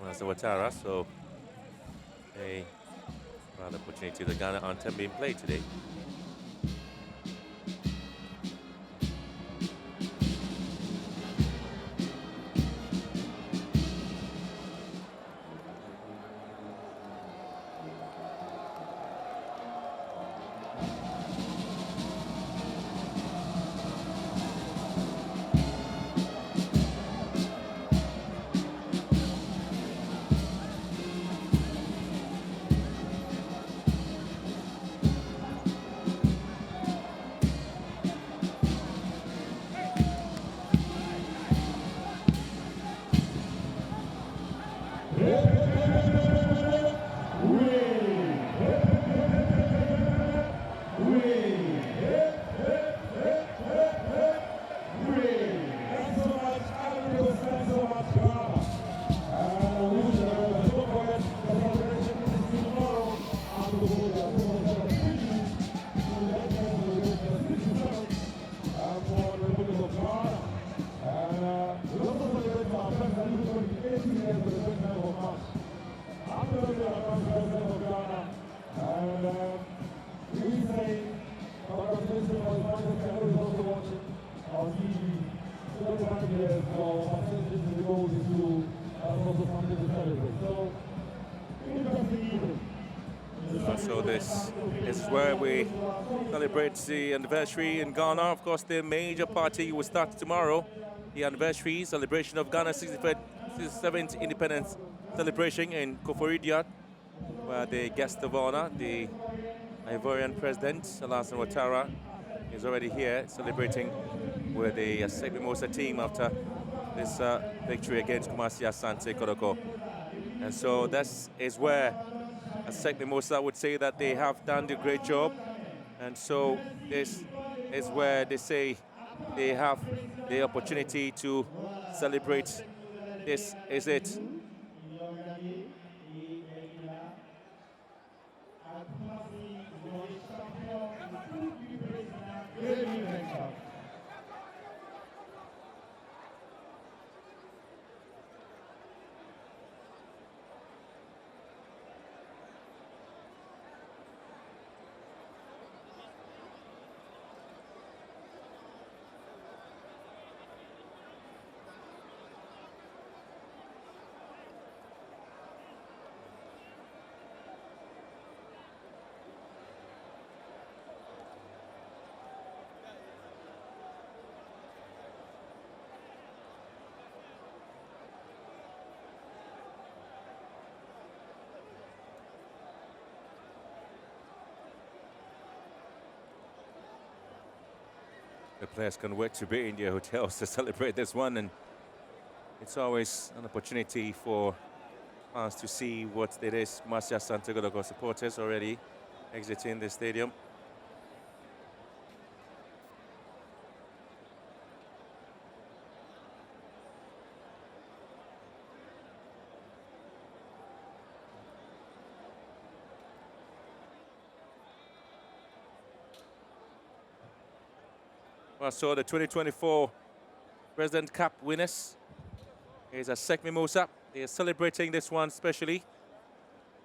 [SPEAKER 1] Ouattara, so a round opportunity, the Ghana anthem being played today. So this is where we celebrate the anniversary in Ghana. Of course, the major party will start tomorrow. The anniversary celebration of Ghana's 67th independence celebration in Koforidua, where the guest of honor, the Ivorian president, Alassane Ouattara, is already here celebrating with the ASEC Mimosa team after this victory against Kumasi Asante Kotoko. And so this is where ASEC Mimosa would say that they have done a great job. And so this is where they say they have the opportunity to celebrate. This is it. The players can wait to be in their hotels to celebrate this one, and it's always an opportunity for fans to see what it is. Kumasi Asante Kotoko supporters already exiting the stadium. Well, so the 2024 President Cup winners is ASEC Mimosa. They are celebrating this one especially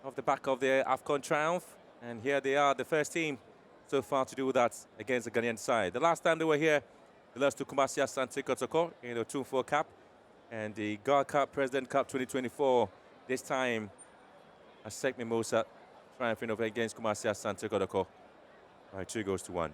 [SPEAKER 1] off the back of their AFCON triumph. And here they are, the first team so far to do that against the Ghanaian side. The last time they were here, they lost to Kumasi Asante Kotoko in the 2-4 Cup. And the God Cup, President Cup 2024, this time ASEC Mimosa triumphing over against Kumasi Asante Kotoko by 2 goals to 1.